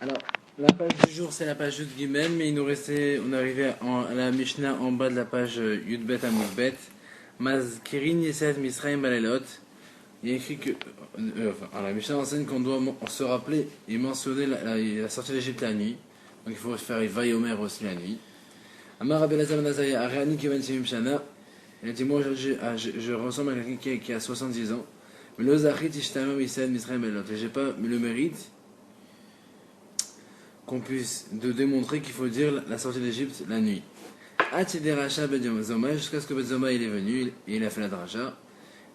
Alors, la page du jour, c'est la page Yud Gimel, mais il nous restait, on est arrivé à la Mishnah en bas de la page Yud Bet Amud Mazkirin Yesed Misraim Balelot. Il y a écrit que, la Mishnah enseigne qu'on doit se rappeler et mentionner la sortie d'Égypte la nuit. Donc il faut faire Vayomer aussi la nuit. Amar Rabbi Elazar ben Azariah, Ariani Kivan Shemim Shana. Il a dit, moi aujourd'hui, je ressemble à quelqu'un qui a 70 ans. Mais le Zachit Ishtamam Yesed Misraim Balelot. Et j'ai pas le mérite qu'on puisse de démontrer qu'il faut dire la sortie d'Égypte la nuit. Atideracha Bedzoma, jusqu'à ce que Bedzoma il est venu et il a fait la dracha.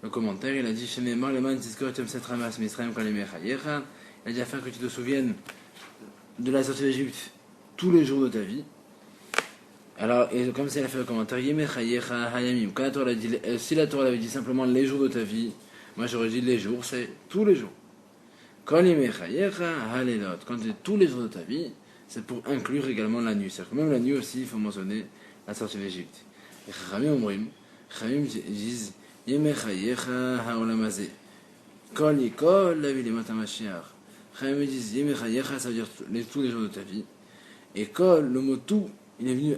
Le commentaire, il a dit Shenemar leman tizkor tem set ramas misraim kalimechayecha. Il a dit afin que tu te souviennes de la sortie d'Égypte tous les jours de ta vie. Alors, et comme ça, il a fait le commentaire Yemechayecha hayamim. Quand la Torah dit, si la Torah avait dit simplement les jours de ta vie, moi j'aurais dit les jours, c'est tous les jours. Quand tu dis tous les jours de ta vie, c'est pour inclure également la nuit. C'est-à-dire que même la nuit aussi, il faut mentionner la sortie d'Égypte. Et Chachamim disent Yemechayecha haolamazé. Kol yikol la vie les matamashiach. Chachamim disent Yemechayecha, ça veut dire tous les jours de ta vie. Et Kol, le mot tout, il est venu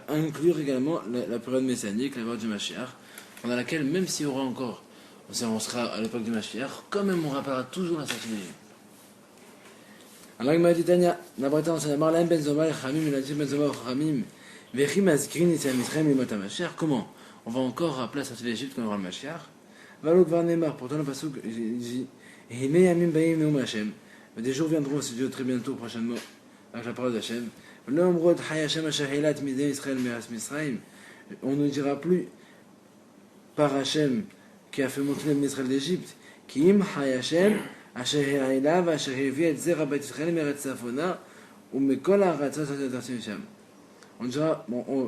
inclure également la période messianique, la période du Mashiach, pendant laquelle, même s'il y aura encore, on sera à l'époque du Mashiach, quand même on rappellera toujours la sortie d'Égypte. Alors il m'a dit Tania, Nabrata enseigne Marlène Benzoma et Khamim, il a dit Benzoma et Khamim, Vechim Azkrin et Misraim et Motamashir. Comment on va encore rappeler la sortie d'Égypte quand on aura le Mashiach? Valok Varnemar, pourtant le Passouk dit Hine Yamim Baim Neum Hashem. Des jours viendront, si Dieu très bientôt, prochainement, avec la parole d'Hachem. L'Omrod Hayashem Ashahilat Midem Israël Meras Misraim. On ne dira plus par Hachem qui a fait monter les Israël d'Égypte, Kim Hayashem. On dira,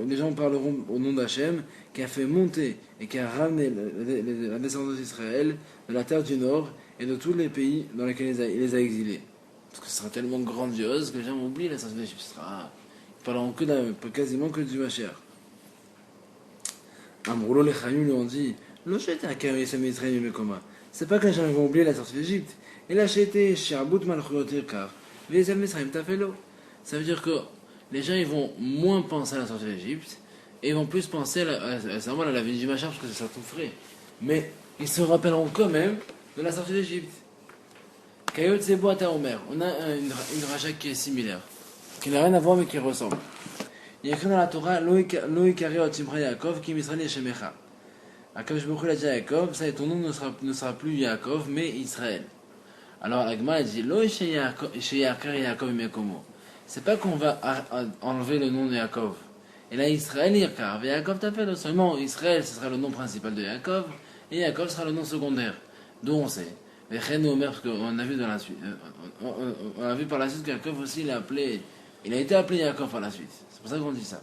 les gens parleront au nom d'Hachem qui a fait monter et qui a ramené la descendance d'Israël de la terre du Nord et de tous les pays dans lesquels il les a exilés. Parce que ce sera tellement grandiose que les gens vont oublier la sortie d'Égypte. Ils parleront quasiment que du Mashiach. Amroulo les Chamim lui ont dit, c'est pas que les gens vont oublier la sortie d'Égypte. Et là, j'étais chez About Malchuyot car les Misraim Tafelo. Ça veut dire que les gens ils vont moins penser à la sortie d'Égypte et ils vont plus penser à la vie du Machar parce que ça tout frais. Mais ils se rappelleront quand même de la sortie d'Égypte. Kayot Sebo Omer. On a une racha qui est similaire, qui n'a rien à voir mais qui ressemble. Il y a écrit dans la Torah Loïkariot Simcha Yaakov Kim Israël Yeshemecha. Akadosh Baruch Hu a dit à Yaakov, ça y est, ton nom ne sera plus Yaakov mais Israël. Alors Agma a dit Lo chez Yaakov Mekomo. C'est pas qu'on va enlever le nom de Yaakov. Et là Israël Yaakov, Yaakov t'appelle seulement Israël, ce sera le nom principal de Yaakov, et Yaakov sera le nom secondaire. D'où on sait. Parce qu'on a vu dans la suite. On a vu par la suite que Yaakov aussi il a été appelé Yaakov par la suite. C'est pour ça qu'on dit ça.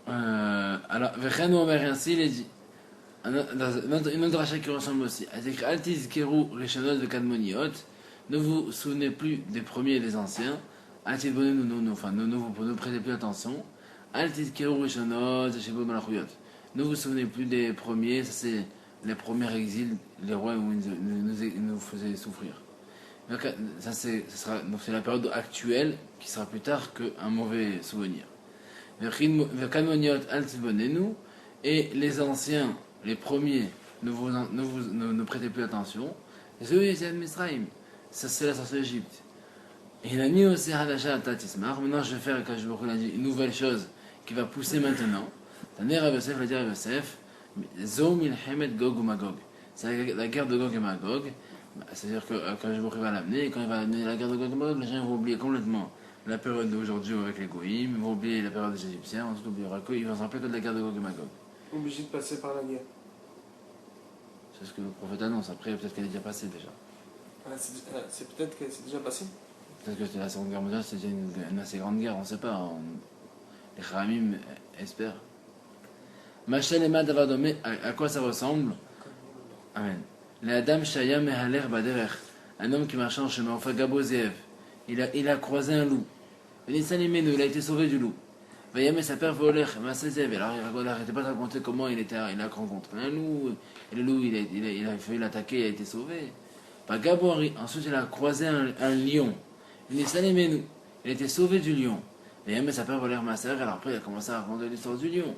Alors, Vechenu Omer ainsi il est dit. Une autre rachat qui ressemble aussi. Altiz Keru Rishonot Vekadmoniot. Ne vous souvenez plus des premiers et des anciens. Altiz Bonne ne prêtez plus attention. Altiz Keru Rishonot Shebo Malachuyot. Ne vous souvenez plus des premiers, ça c'est les premiers exils, les rois où ils nous faisaient souffrir. Donc, c'est la période actuelle qui sera plus tard qu'un mauvais souvenir. Vekadmoniot Altiz Bonenu. Et les anciens, les premiers, ne prêtez plus attention. Et ceux qui étaient Misraim, ça c'est la sortie d'Égypte. Et il a mis aussi Hadasha Tatismar. Maintenant je vais faire, quand je vous l'ai dit, une nouvelle chose qui va pousser maintenant. Taner Rav Yosef, la dire Rav Yosef, Zo Milchemet Gog ou Magog. C'est la guerre de Gog et Magog. C'est-à-dire que quand je vous va l'amener, quand il va amener la guerre de Gog et Magog, les gens vont oublier complètement la période d'aujourd'hui avec les Goïms, ils vont oublier la période des Égyptiens, on oubliera que, ils vont se rappeler que de la guerre de Gog et Magog. Obligé de passer par la guerre. C'est ce que le prophète annonce. Après, peut-être qu'elle est déjà passée déjà. C'est peut-être que c'est déjà passé. Peut-être que c'était la Seconde Guerre mondiale, c'est déjà une assez grande guerre, on ne sait pas. Les Khamim espèrent. Machel et Madavadome, à quoi ça ressemble? Amen. La dame Shaya Mehaler Baderer, un homme qui marchait en chemin, enfin Gabozev, il a croisé un loup. Il a été sauvé du loup. Vayame sa père voler, Masazev. Alors il n'arrêtait pas de raconter comment il a rencontré un loup, et le loup il a failli l'attaquer, il a été sauvé. Pagabori, ensuite il a croisé un lion. Il dit Salémenu, il était sauvé du lion. Et même sa père volait ma sœur, alors après il a commencé à raconter l'histoire du lion.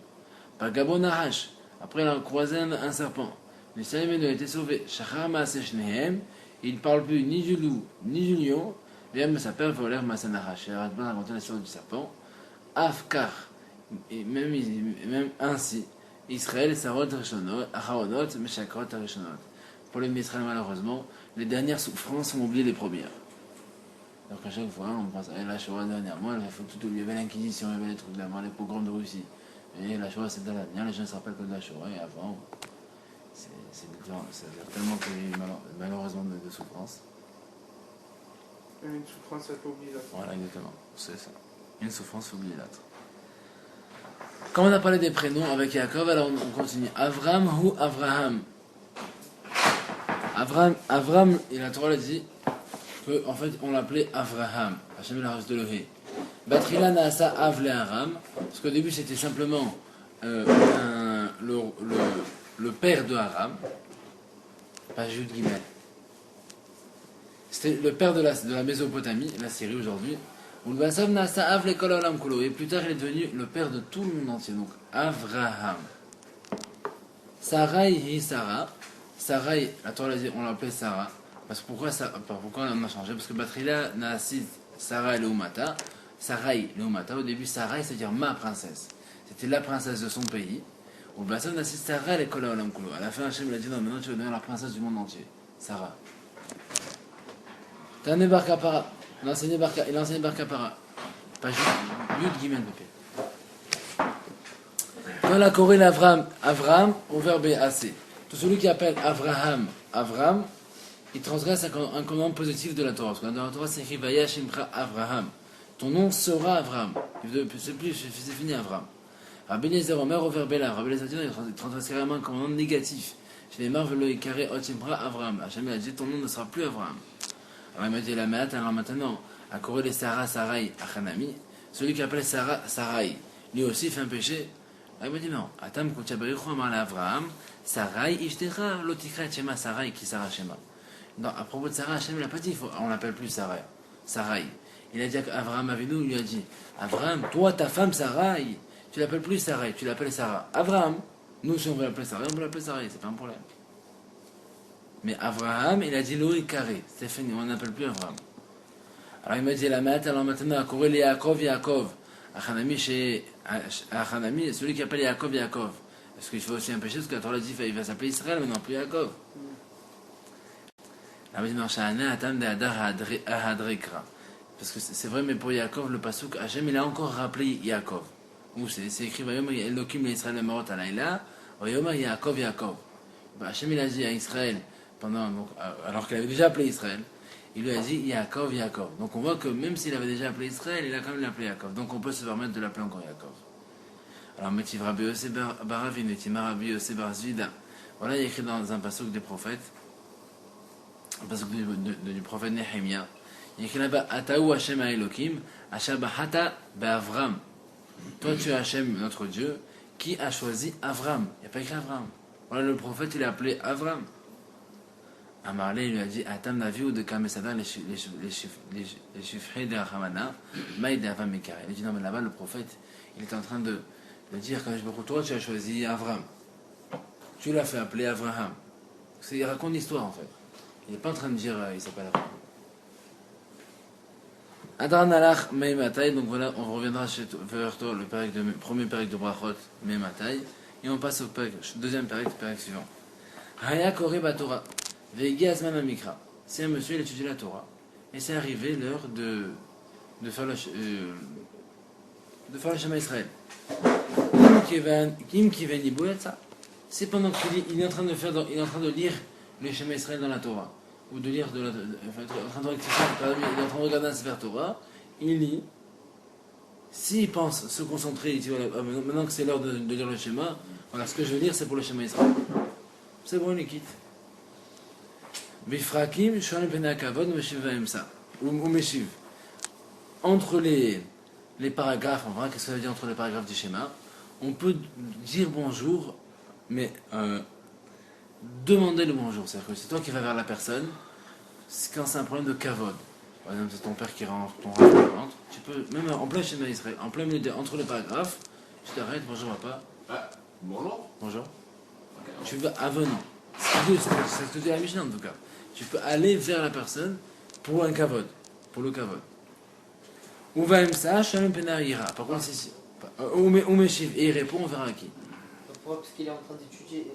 Pagabo Nahash, après il a croisé un serpent. Il dit Salémenu, il a été sauvé. Shachar Seshnehem, il ne parle plus ni du loup ni du lion. Et même sa père volait ma sœur Nahash. Il arrête pas de raconter l'histoire du serpent. Afkar, et même ainsi. Israël, Sarot Haronot, Meshakot Rishonot. Pour les Israël, malheureusement, les dernières souffrances ont oublié les premières. Donc à chaque fois, on pense à la Shoah dernièrement, il y avait l'Inquisition, il y avait les trucs là-bas, les pogroms de Russie. Et la Shoah, c'est dans l'avenir, les gens se rappellent que de la Shoah, et avant, c'est tellement qu'il y a eu malheureusement de souffrances. Une souffrance, elle peut oublier l'autre. Voilà, exactement, c'est ça. Une souffrance, faut oublier l'autre. Quand on a parlé des prénoms avec Yaakov, alors on continue. Avram ou Avraham. Avram, et la Torah l'a dit qu'en fait on l'appelait Avraham. Hachem il a rajouté le He. Batrila Naasa Avle Aram, parce qu'au début c'était simplement le père de Aram, pas Jude Gimel. C'était le père de la Mésopotamie, la Syrie aujourd'hui. Et plus tard il est devenu le père de tout le monde entier, donc Avraham. Sarai hi Sarah. Sarai, la Torah l'a dit, on l'appelait Sarah. Parce que pourquoi on a changé? Parce que Batrila Naasid Sarai Leumata. Sarai Leumata, au début Sarai, c'est-à-dire ma princesse. C'était la princesse de son pays. Ou Basam Naasid Sarah le Kola Olam Kulo. À la fin, Hachem l'a dit, non, maintenant tu vas devenir la princesse du monde entier. Sarah. Tane Bar Kapara. Il a enseigné Bar Kapara. Pas Yud Gimel Bépé. Dans la Corée, Avram, au verbe assez. Tout celui qui appelle Avram, il transgresse un commandement positif de la Torah. Parce que dans la Torah, c'est écrit Vayash Imcha Avraham. Ton nom sera Avram. C'est fini Avram. Rabbi Eliezer Omer au verbe là. Rabbi Eliezer il transgresse carrément un commandement négatif. Chez les Marv le Ikare Ot Imcha Avram. Hachem a dit ton nom ne sera plus Avram. Alors il m'a dit la Mehat, alors maintenant, à Corée les Sarah, Sarai, Achanami, celui qui appelle Sarah, Sarai, lui aussi fait un péché. Alors il m'a dit non, Atam Kuchabarichu Amar la Avraham, Sarai, Ishtecha, Lotikra Chema, Sarai, qui Sarah Shema. Non, à propos de Sarah, Hachem n'a pas dit, on l'appelle plus Sarai. Sarai. Il a dit qu'Avraham Avinu, il lui a dit, Avraham, toi, ta femme Sarai, tu l'appelles plus Sarai, tu l'appelles Sarah. Avraham, nous si on veut l'appeler Sarai, on peut l'appeler Sarai, c'est pas un problème. Mais Avraham, il a dit l'eau est carré, c'est fini, on n'appelle plus Avraham. Alors il m'a dit la mat, alors maintenant, à Corée, les Yaakov. Achanami, celui qui appelle Yaakov. Parce qu'il fait aussi un péché, parce que la Torah dit il va s'appeler Israël, mais non plus Yaakov. Alors il m'a dit parce que c'est vrai, mais pour Yaakov, le pasuk, Hachem, il a encore rappelé Yaakov. Où c'est écrit, Elohim l'Israël Marot Alayla, Yaakov. Hachem, il a dit à Israël, alors qu'il avait déjà appelé Israël, il lui a dit Yaakov. Donc on voit que même s'il avait déjà appelé Israël, il a quand même appelé Yaakov. Donc on peut se permettre de l'appeler encore Yaakov. Alors Metiv Rabbi Yosef Baravin, Metiv Rabbi Yosef Barzvida. Voilà, il y a écrit dans un pasuk des prophètes, un pasuk du prophète Nehemia. Il y a écrit là-bas Ataou Hashem Elohim, Ashabahata Be'Avram. Toi tu es Hashem, notre Dieu, qui a choisi Avram. Il n'y a pas écrit Avram. Voilà, le prophète il est appelé Avram. Amarlé lui a dit Atam Naviou de Kamesada les chiffres de Hamana, Maïd Avam Mekare. Il a dit non, mais là-bas le prophète il est en train de dire que toi tu as choisi Avram. Tu l'as fait appeler Avraham. Il raconte l'histoire en fait. Il n'est pas en train de dire il s'appelle Avraham. Adran Alach Meimatai, donc voilà, on reviendra vers toi, le premier période de Brachot, Meimatai, et on passe au deuxième période suivant. Haya Koreba Torah. C'est un monsieur, il étudie la Torah. Et c'est arrivé l'heure de faire le Shema Israël. C'est pendant qu'il est en train de lire le Shema Israël dans la Torah. Ou de lire, il est en train de regarder un Sefer Torah, il lit. S'il pense se concentrer, il dit voilà, maintenant que c'est l'heure de lire le Shema, voilà, ce que je veux lire c'est pour le Shema Israël. C'est bon, il les quitte. Bifrakim, Shonim Penakavod, Meshiv Emsa. Ou Meshiv. Entre les paragraphes, en vrai, qu'est-ce que ça veut dire entre les paragraphes du schéma? On peut dire bonjour, mais demander le bonjour. C'est-à-dire que c'est toi qui vas vers la personne, quand c'est un problème de kavod. Par exemple, c'est ton père qui rentre, ton rêve rentre. Tu peux, même en plein schéma Israël, en plein milieu, entre les paragraphes, tu t'arrêtes, bonjour papa. Ah, bonjour. Bonjour. Ok, Tu vas avenant. C'est ce que dit la Mishnah en tout cas. Tu peux aller vers la personne pour un kavod, pour le kavod. Ou va ça, shalom penar ira. Par contre, si. Ou meshiv, et il répond, on verra à qui. Pourquoi? Parce qu'il est en train d'étudier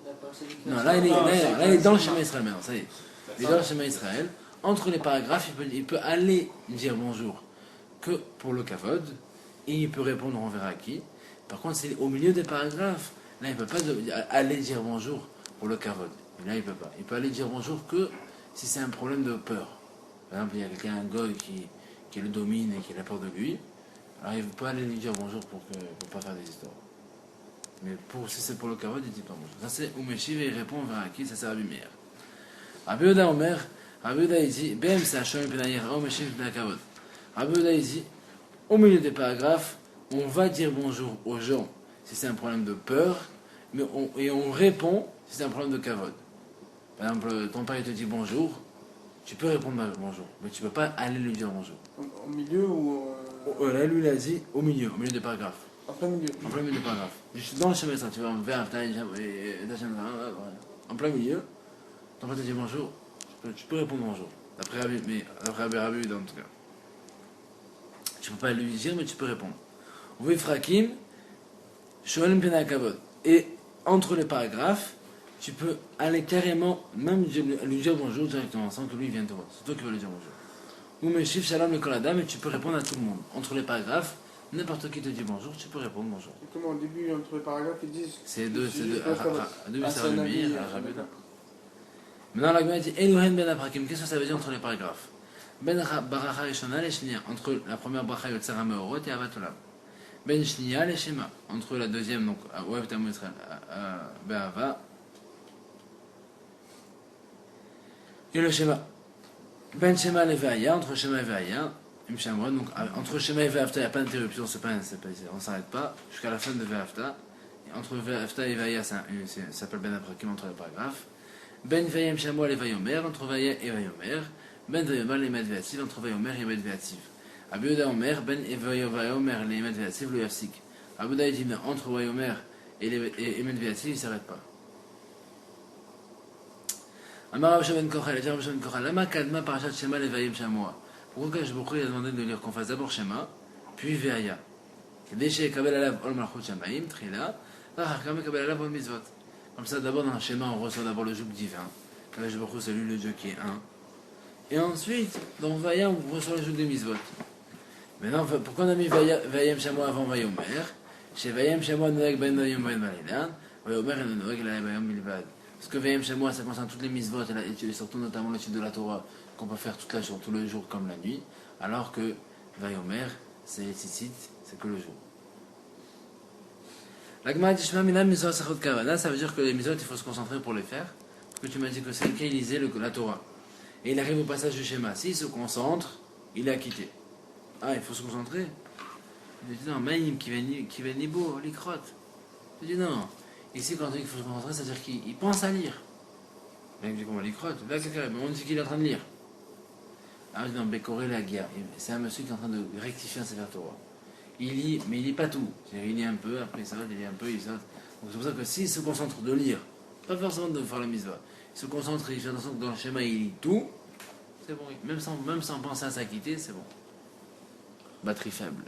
la personne qui Non, là il est dans le schéma Israël maintenant, ça y est. Il est dans le schéma Israël. Entre les paragraphes, il peut aller dire bonjour que pour le kavod, et il peut répondre, on verra à qui. Par contre, c'est au milieu des paragraphes. Là, il ne peut pas aller dire bonjour pour le kavod. Et là, il ne peut pas. Il peut aller dire bonjour que si c'est un problème de peur. Par exemple, il y a quelqu'un, un goy qui le domine et qui a peur de lui. Alors, il ne peut pas aller lui dire bonjour pour pas faire des histoires. Mais si c'est pour le kavod, il ne dit pas bonjour. Ça, c'est Umeshiv et il répond, on verra à qui. Ça, c'est Rabbi Meir. Rabbi Yehuda Omer, Rabbi Yehuda il dit, Bem, c'est Hashom Penayir, Umeshiv ben kavod. Rabbi Yehuda il dit, au milieu des paragraphes, on va dire bonjour aux gens si c'est un problème de peur, et on répond si c'est un problème de kavod. Par exemple, ton père il te dit bonjour, tu peux répondre bonjour, mais tu ne peux pas aller lui dire bonjour. Au milieu ou. Là, lui, il a dit au milieu des paragraphes. En plein milieu. En plein milieu des paragraphes. Dans le chemin, tu vas vers en plein milieu, ton père te dit bonjour, tu peux répondre bonjour. D'après Rabbi Yehuda, en tout cas. Tu ne peux pas lui dire, mais tu peux répondre. Oui, Frakim, Shoel Pena Kavod. Et entre les paragraphes, tu peux aller carrément, même lui dire bonjour directement, sans que lui vienne te voir. C'est toi qui vas lui dire bonjour. Ou Meshif Shalom le Koladam, et tu peux répondre à tout le monde. Entre les paragraphes, n'importe qui te dit bonjour, tu peux répondre bonjour. Et comment au début, entre les paragraphes, ils disent. C'est deux, c'est un Rabbi avis, Meir. Maintenant, la Gemara dit Eluhen ben Aprakim. Qu'est-ce que ça veut dire entre les paragraphes? Ben Baracha Rishona les Shnia. Entre la première Bracha Yotzera Meorot et Avatolam. Ben Shnia les Shema. Entre la deuxième, donc, Ouav Tamu Israël, Be'ava. Et le Shema. Ben Shema les Ve'aya. Entre Shema et Ve'aya. Donc, entre Shema et Ve'afta, il n'y a pas d'interruption, on ne s'arrête pas. Jusqu'à la fin de Ve'afta. Entre Ve'afta et Ve'aya, ça s'appelle Ben Aprakim entre les paragraphes. Ben Vayem Shamoa les Vayomer, entre Vaya et Vayomer. Ben Vayomer les Medveativ, entre Vayomer et Medveativ. Rabbi Yehuda Omer, Ben Vayomer les Medveativ, le Yafsik. Rabbi Yehuda dit, entre Vayomer et Medveativ, il ne s'arrête pas. Amar Rav Ben Kochel, Rav Ben Kochel, Lama Kadma Parashat Shema les Vayem Shamoa. Pourquoi il a demandé de lire qu'on fasse d'abord Shema, puis Veaya? Déchet Kabel Alav Ol Malchut Shamaim, Trila, Vachakam Kabel Alav Ol Mitzvot. Comme ça, d'abord dans le schéma, on reçoit d'abord le joug divin. Kadosh Baruch Hu, c'est lui le Dieu qui est un. Et ensuite, dans Vaya, on reçoit le joug des mitzvot. Maintenant, pourquoi on a mis Vayem Shamoa avant Vayomer? Chez Vayem Shamoa, Noeg Ben Vayom Ben Valilan, Vayomer et Noeg La Vayom Bilvad. Parce que Vayem Shamoa, ça concerne toutes les mitzvot, et surtout notamment l'étude de la Torah, qu'on peut faire toute la journée, tout le jour comme la nuit, alors que Vayomer, c'est les tzitzit, c'est que le jour. La Gemara dit Shema Mina Mitzvot Sachot Kavana, ça veut dire que les mitzvot, il faut se concentrer pour les faire. Parce que tu m'as dit que c'est le cas, il lisait la Torah. Et il arrive au passage du schéma. S'il se concentre, il est acquitté. Ah, il faut se concentrer. Je dis non, Maïm qui va Nibo, l'Ikrot. Je dis non. Ici, quand il faut se concentrer, c'est-à-dire qu'il pense à lire. Là, il me dit comment l'Ikrot? Là, on dit qu'il est en train de lire. Ah, je dis non, Bekoré la guerre. C'est un monsieur qui est en train de rectifier un sévère Torah. Il lit, mais il lit pas tout. Il lit un peu, après il s'arrête, il lit un peu, il s'arrête. Donc c'est pour ça que s'il se concentre de lire, pas forcément de faire la mitzvah, il se concentre, il fait attention que dans le schéma il lit tout, c'est bon. Même sans penser à s'acquitter, c'est bon. Batterie faible.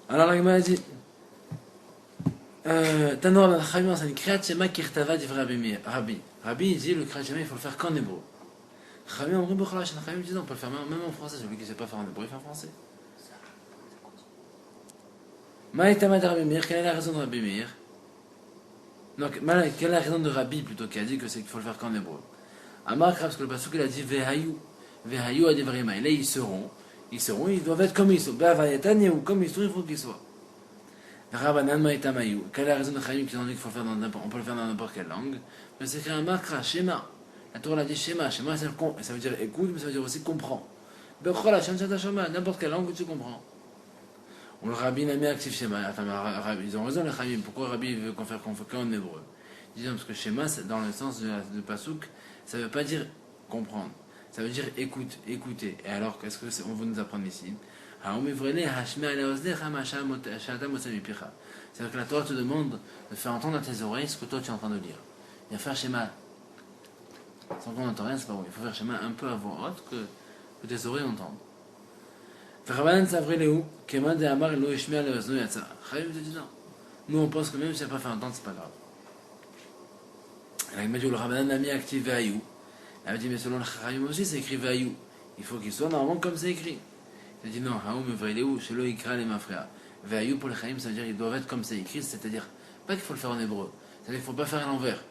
Alors la Gemara dit Tanor la Chachamim enseigne Kriyat Shema Kirtava d'Ivra Rabbi. Rabbi il dit le Kriyat Shema il faut le faire qu'en hébreu. Chachamim Omrim B'Chalash, Chachamim disent on peut le faire même en français, celui qui ne sait pas faire en hébreu, il fait en français. Maïtama de Rabbi Meir, quelle est la raison de Rabbi Meir? Donc, quelle est la raison de Rabbi plutôt qui a dit que c'est qu'il faut le faire qu'en hébreu? Amar Krab, parce que le pasuk il a dit Vehayu Adevrima. Et là ils seront, ils doivent être comme ils sont. Be'avayatan ou comme ils sont, il faut qu'ils soient. Rabanan Maïtamayu. Quelle est la raison de Chachamim qui ont dit qu'il faut le faire on peut le faire dans n'importe quelle langue? Mais c'est écrit Amar Krab, Shema. La Torah a dit Shema. Shema ça veut dire écoute, mais ça veut dire aussi comprends. Bechol Hashem Shata Shoma, n'importe quelle langue que tu comprends. Ou le Rabbi n'a mis actif Shema. Attends, mais ils ont raison les Rabbi. Pourquoi Rabbi veut qu'on fasse qu'en hébreu? Disons parce que Shema, dans le sens de Pasuk, ça ne veut pas dire comprendre. Ça veut dire écouter. Et alors, qu'est-ce qu'on veut nous apprendre ici? C'est-à-dire que la Torah te demande de faire entendre à tes oreilles ce que toi tu es en train de lire. Il y a faire Shema. Sans qu'on n'entend rien, c'est pas bon. Il faut faire Shema un peu à voix haute que tes oreilles entendent. Nous on pense que même si elle n'a pas fait entendre, c'est pas grave. Il m'a dit le Rabbanan a mis actif Ve'ayou. Il m'a dit mais selon le Chachamim aussi c'est écrit Ve'ayou. Il faut qu'il soit normalement comme c'est écrit. Il a dit non, Haoum Ve'ayou, chez le Ikra les Mafrea. Ve'ayou pour les Chachamim ça veut dire qu'ils doivent être comme c'est écrit, c'est-à-dire pas qu'il faut le faire en hébreu, c'est-à-dire qu'il ne faut pas faire à l'envers.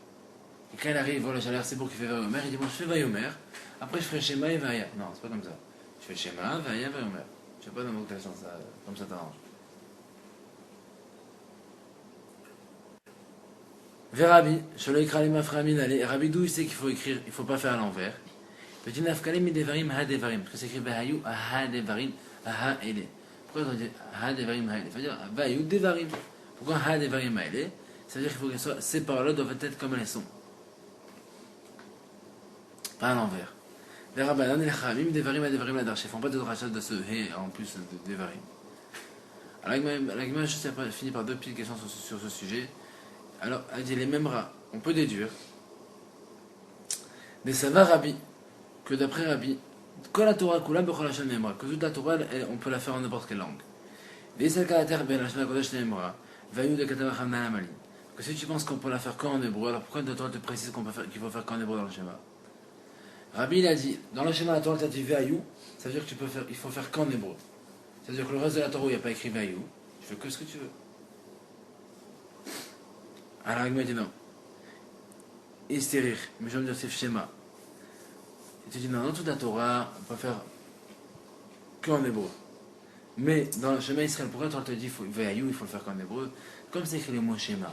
Et quand il arrive, voilà, j'ai l'air c'est bon qu'il fait Ve'ayomer, il dit bon je fais Ve'ayomer, après je ferai Shema et Ve'aya. Non, c'est pas comme ça. Je fais Shema, Ve'aya, Ve'ayomer. Je sais pas dans quel sens ça, comme ça t'arrange. Rabbi, Shelo Ikra les Mafrea Minale. Rabbi d'où il sait qu'il faut écrire, il ne faut pas faire à l'envers. Petit Nafkale Midevarim Ha-Devarim, parce que c'est écrit Ve'ayou Ha-Devarim Ha-Ele. Pourquoi on dit Ha-Devarim Ha-Ele? Ça veut dire Ve'ayou Devarim. Pourquoi Ha-Devarim Ha-Ele? Ça veut dire qu'il faut que ces paroles-là doivent être comme elles sont. Pas à l'envers. Les Rabbanan et les Chachamim, Devarim Ha-Devarim La-Darsh. Ils ne font pas de rachat de ce He en plus de Devarim. Alors, la Gemara finit par deux petites questions sur ce sujet. Alors, elle dit les mêmes rats. On peut déduire des Savar Rabbi, que d'après Rabbi, que la Torah Kula Bechol Hashem Nemra, que toute la Torah, on peut la faire en n'importe quelle langue. Que si tu penses qu'on peut la faire qu'en hébreu, alors pourquoi la Torah te précise qu'il faut faire qu'en hébreu dans le schéma? Rabbi il a dit, dans le schéma la Torah t'a dit Ve'ayou, ça veut dire que il faut faire qu'en hébreu. Ça veut dire que le reste de la Torah, il n'y a pas écrit Ve'ayou, tu fais que ce que tu veux. Alors il m'a dit non. Hystérir, mais je veux dire c'est schéma. Et tu dis non, dans toute la Torah, on peut faire qu'en hébreu. Mais dans le schéma Israël, pourquoi tu te dis Ve'ayou, il faut le faire qu'en hébreu? Comme c'est écrit le mot schéma.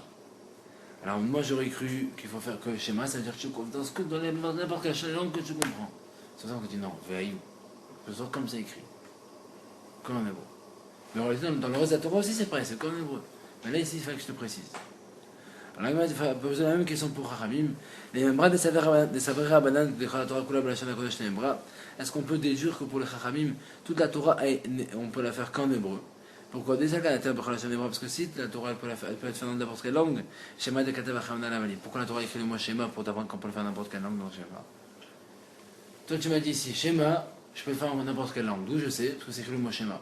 Alors moi j'aurais cru qu'il faut faire que schéma, ça veut dire que tu comprends dans n'importe quelle langue que tu comprends. C'est pour ça qu'on dit non, Ve'ayou. Que ce soit comme c'est écrit. Qu'en hébreu. Mais en réalité, dans le reste de la Torah aussi c'est pareil, c'est qu'en hébreu. Mais là ici il fallait que je te précise. Alors il m'a posé la même question pour Chachamim. Les membras des Savri Rabbanan de la Torah Kula B'Lashon HaKodesh Nembra. Est-ce qu'on peut déduire que pour les Chachamim, toute la Torah, on peut la faire qu'en hébreu? Pourquoi déjà la Torah B'Lashon Nembra? Parce que si la Torah elle peut être faite dans n'importe quelle langue, Shema de Katav HaChamna Lamali. Pourquoi la Torah écrit le mot Shema pour t'apprendre qu'on peut le faire dans n'importe quelle langue dans le Shema? Toi tu m'as dit ici, Shema, je peux le faire dans n'importe quelle langue. D'où je sais? Parce que c'est écrit le mot Shema.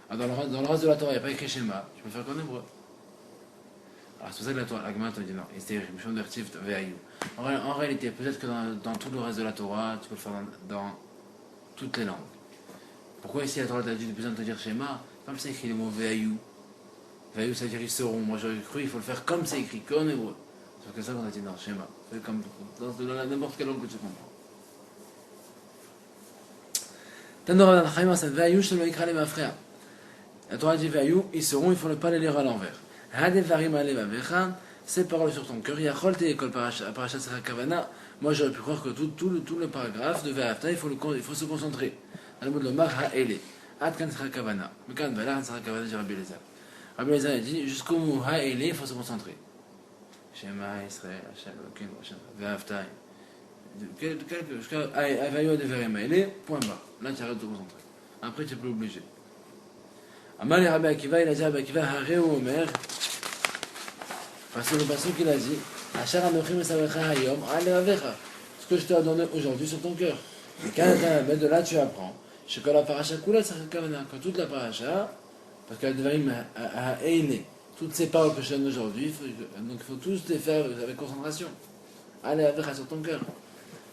Alors dans le reste de la Torah, il n'y a pas écrit Shema, je peux le faire qu'en hébreu. Alors c'est pour ça que la Gemara te dit non, en réalité, peut-être que dans tout le reste de la Torah, tu peux le faire dans toutes les langues. Pourquoi ici la Torah t'a dit de besoin de te dire Shema? Comme c'est écrit le mot Ve'ayou. Ve'ayou ça veut dire ils seront. Moi j'aurais cru il faut le faire comme c'est écrit, qu'en hébreu. C'est pour ça qu'on a dit non, Shema. Fais comme dans n'importe quelle langue que tu comprends. Tanora Dan Chaim c'est Ve'ayou, je te le écris ma frère. La Torah dit Ve'ayou, ils seront, il faut ne pas les lire à l'envers. Ces paroles sur ton cœur, moi j'aurais pu croire que tout le paragraphe de Ve'afta, il faut se concentrer. Dans le mot de l'Omar, Ha'ele. Adkan sera kavana. Mais quand Ve'ala sera kavana, dit Rabbi Elazar. Rabbi Elazar a dit, jusqu'au mot Ha'ele, il faut se concentrer. Shema, Israël, Hachem, Elokim, Ve'afta. Jusqu'à Avayo de Ve'ema'ele, point bas. Là tu arrêtes de te concentrer. Après tu n'es plus obligé. Amal et Rabbi Akiva, il a dit Rabbi Akiva, Haré ou Omer. Parce que le passage qu'il a dit, Achar Anochim Esavecha Hayom, Alevavecha. Ce que je t'ai donné aujourd'hui sur ton cœur. Et quand de là tu apprends, que la paracha Kula Sera Kavana, que toute la paracha, parce qu'elle devait à Eile, toutes ces paroles que je donne aujourd'hui, donc il faut tous les faire avec concentration. Alevavecha sur ton cœur.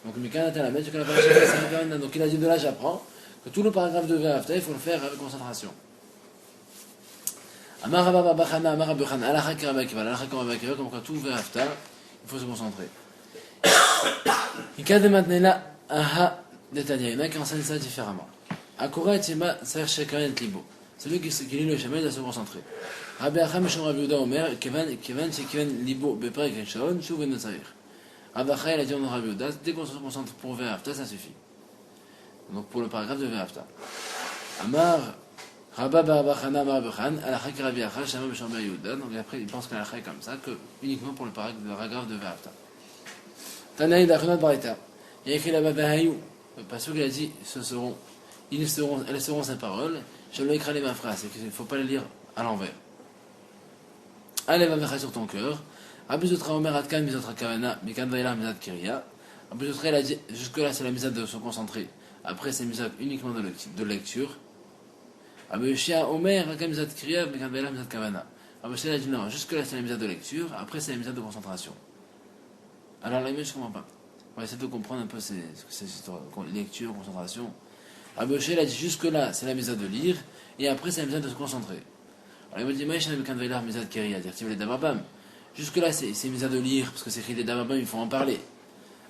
Donc, mais quand la mettre, que la paracha Sera Kavana, donc il a dit de là j'apprends que tout le paragraphe de Ve'afta, il faut le faire avec concentration. Amar Rabba Bachana, Amar Rabbi Yochanan, Alakha Rabbi Akiva, comme quoi tout Ve'afta, il faut se concentrer. Il y a maintenant là, aha, détaillé, il y en a qui enseignent ça différemment. Akura et Tima, Saher Shekhan et Libo. Celui qui lit le chemin, il doit se concentrer. Rabbi Acham, Shom Rabbi Yehuda, Omer, Kevan, Shekhan Libo, Beperek Rishon, Shuv et Nazair. Rabbi Acham, il a dit en Rabbi Yehuda, dès qu'on se concentre pour Ve'afta, ça suffit. Donc pour le paragraphe de Ve'afta. Amar Rabba Barbachana Barbachan, Alachak Rabbi Acha, Shama Beshamba Yehuda. Donc après, il pense que l'Alachak est comme ça, que uniquement pour le paragraphe de Ve'afta. Tanaï Dachanot Baraita. Il y a écrit là-bas Vahayou. Parce qu'il a dit, elles seront ses paroles. Je l'ai écrit ma phrase, c'est qu'il ne faut pas les lire à l'envers. Allez, va mettre sur ton cœur. Rabbi Zotra Omer Atkan Mizotra Kavana, Mikan Vaïla Mizat Kiria. Rabbi Zotra, il a dit, jusque-là, c'est la misade de se concentrer. Après, c'est misade uniquement de lecture. Rabbi Yoshia Omer Atkan Mizat Kiria, Mikan Vaïla Mizat Kavana. Rabbi Yoshia, il a dit, non, jusque-là, c'est la misade de lecture. Après, c'est la misade de concentration. Alors, là, je ne comprends pas. On va essayer de comprendre un peu ces lecture, concentration. Rabbi Yoshia, il a dit, jusque-là, c'est la misade de lire. Et après, c'est la misade de se concentrer. Alors, il me dit, Maïch Mikan Vaïla Mizat Kiria, dire-t-il les Dababam. Jusque-là, c'est mis à de lire, parce que c'est écrit les Dababam, il faut en parler.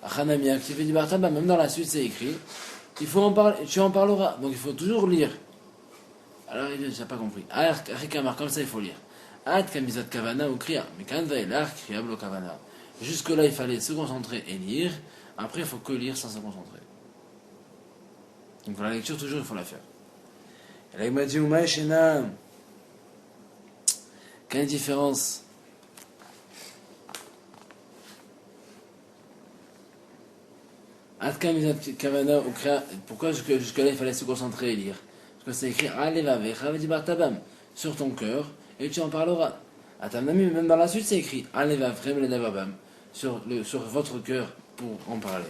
Achanami activé du Bartaba, même dans la suite, c'est écrit, il faut en parler, tu en parleras, donc il faut toujours lire. Alors, il dit, j'ai pas compris. Arikamar, comme ça, il faut lire. Ad Kamizat Kavana ou Kriya, mais quand Vailar, Kriya Blo Kavana. Jusque-là, il fallait se concentrer et lire, après, il faut que lire sans se concentrer. Donc, pour la lecture, toujours, il faut la faire. Et là, il m'a dit, Oumaï Shena, quelle différence? Pourquoi jusque-là il fallait se concentrer et lire? Parce que c'est écrit sur ton cœur et tu en parleras. Atamnami, même dans la suite c'est écrit sur votre cœur pour en parler.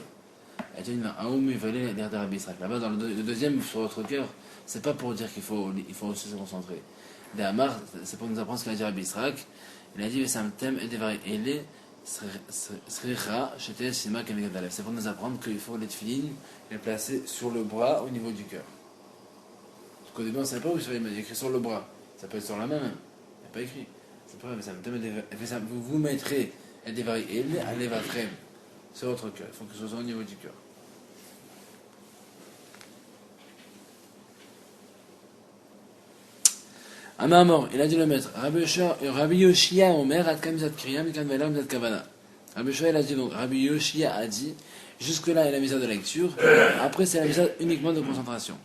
Là-bas dans le deuxième sur votre cœur, c'est pas pour dire qu'il faut aussi se concentrer. C'est pour nous apprendre ce qu'a dit Rabbi Israq. Il a dit c'est pour nous apprendre qu'il faut les tefilines les placer sur le bras au niveau du cœur. Parce qu'au début on ne savait pas où il y a écrit sur le bras. Ça peut être sur la main même. Il n'y a pas écrit. C'est pas vrai, vous mettrez sur votre cœur. Il faut que ce soit au niveau du cœur. Amamor, il a dit le maître, Rabbi Yoshia Omer, Atkam Zat Kriyam, Mikan Vailam Zat Kavana. Rabbi Yoshia, il a dit donc, Rabbi Yoshia a dit, jusque-là, il y a la misère de lecture, après, c'est la misère uniquement de concentration.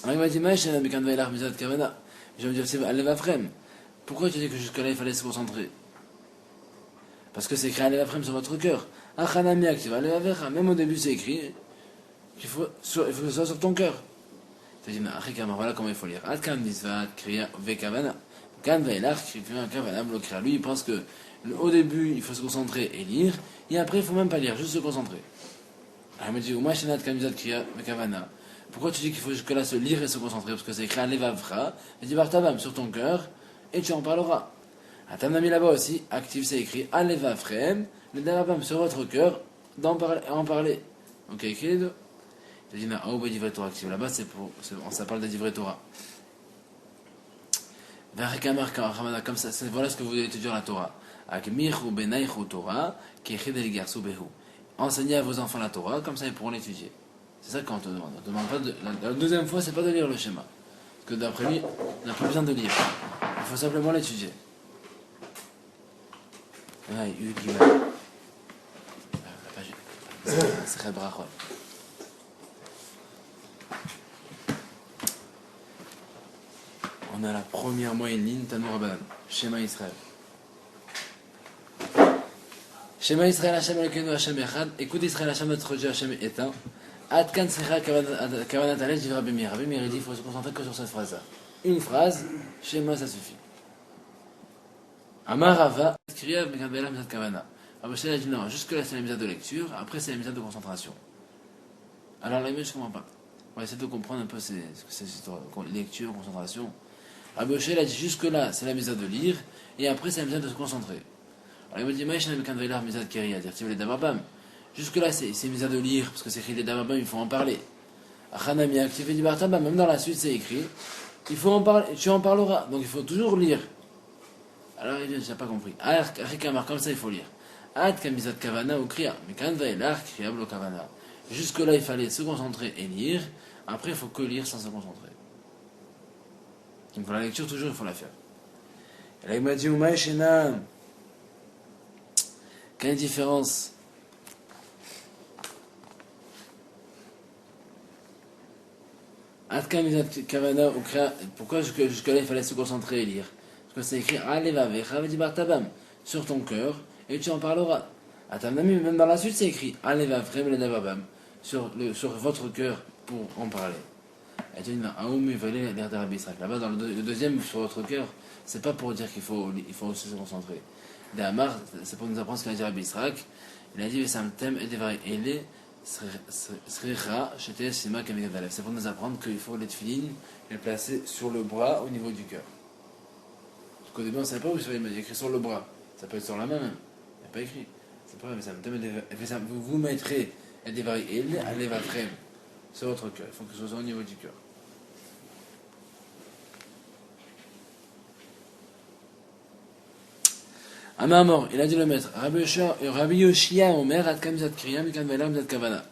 Alors il m'a dit, Maïch, Mikan Vailam Zat Kavana. Je vais me dire, c'est Aleva Frem. Pourquoi tu dis que jusque-là, il fallait se concentrer? Parce que c'est écrit Aleva Frem sur votre cœur. Achanami active, Aleva Vecha. Même au début, c'est écrit qu'il faut que ce soit sur ton cœur. Voilà comment il faut lire. Lui, il pense que au début, il faut se concentrer et lire, et après, il ne faut même pas lire, juste se concentrer. Il me dit, pourquoi tu dis qu'il faut jusque-là se lire et se concentrer? Parce que c'est écrit Alevavra, il dit Bartabam sur ton cœur, et tu en parleras. Atamnami là-bas aussi, active, c'est écrit Alevafrem, le Davabam sur votre cœur, en parler. Ok, écrit les deux. Il dit, Torah active. Là-bas, ça parle de Divrei Torah. Comme ça, voilà ce que vous devez étudier la Torah. Enseignez à vos enfants la Torah, comme ça ils pourront l'étudier. C'est ça qu'on te demande. On te demande pas la deuxième fois, c'est pas de lire le schéma. Parce que d'après lui, on n'a pas besoin de lire. Il faut simplement l'étudier. C'est très brachot. On a la première moyenne ligne, Tanour Rabbanan, Shema Israël. Shema Israël, Hashem Elokeinu, Hashem Echad. Écoute Israël, Hashem notre Dieu, Hashem est un. Adkan Secha Kavanat Alej, dit Rabbi Meir. Rabbi Meir, il dit, il faut se concentrer que sur cette phrase-là. Une phrase, Shema, ça suffit. Amarava, Kriyav, Mekan Ve'elam, Zat Kavana. Rabbi Shel a dit non, jusque-là c'est la misère de lecture, après c'est la misère de concentration. Alors là, je ne comprends pas. On va essayer de comprendre un peu ces lecture, concentration. Rabbi Shel a dit jusque-là c'est la misère de lire, et après c'est la misère de se concentrer. Alors il me dit, Maïch Mekan Ve'elam, Mizat Kiria, dire-t-il les Dababam. Jusque-là c'est misère de lire, parce que c'est écrit les Dababam, il faut en parler. Achanami activé du Bartaba, même dans la suite c'est écrit, il faut en parler, tu en parleras, donc il faut toujours lire. Alors il dit, j'ai pas compris. Arikamar, comme ça il faut lire. Ad Kamizat Kavana ou Kriya, mais quand Vailar, Kriya Blo Kavana. Jusque-là il fallait se concentrer et lire, après il faut que lire sans se concentrer. Donc pour la lecture, toujours il faut la faire. Et là il m'a dit, Oumaï Shena, quelle différence? Atka Mizat Kavana ou Kra. Pourquoi jusque-là il fallait se concentrer et lire? Parce que c'est écrit Alevavecha Vedibartabam sur ton cœur et tu en parleras. Atamnami, même dans la suite c'est écrit Alevavrem Ledavabam sur votre cœur pour en parler. Et tu dis Aoum Valé l'air de Rabbi Israël. Là-bas dans le deuxième sur votre cœur, c'est pas pour dire qu'il faut aussi se concentrer. D'Amar, c'est pour nous apprendre ce qu'a dit Rabbi Israël. Il a dit Vesamtem et Devari Ele. C'est pour nous apprendre qu'il faut les tefilines les placer sur le bras au niveau du cœur. Parce qu'au début on ne savait pas où il y a écrit sur le bras. Ça peut être sur la main même. Il n'y a pas écrit. C'est pas grave. Vous mettrez des variétés à l'évatrem sur votre cœur. Il faut que ce soit au niveau du cœur. Amar, il a dû le mettre. Rabbi Yoshia Omer, Ad Kamizat Kriyam, Kan Velam, Zat Kavana.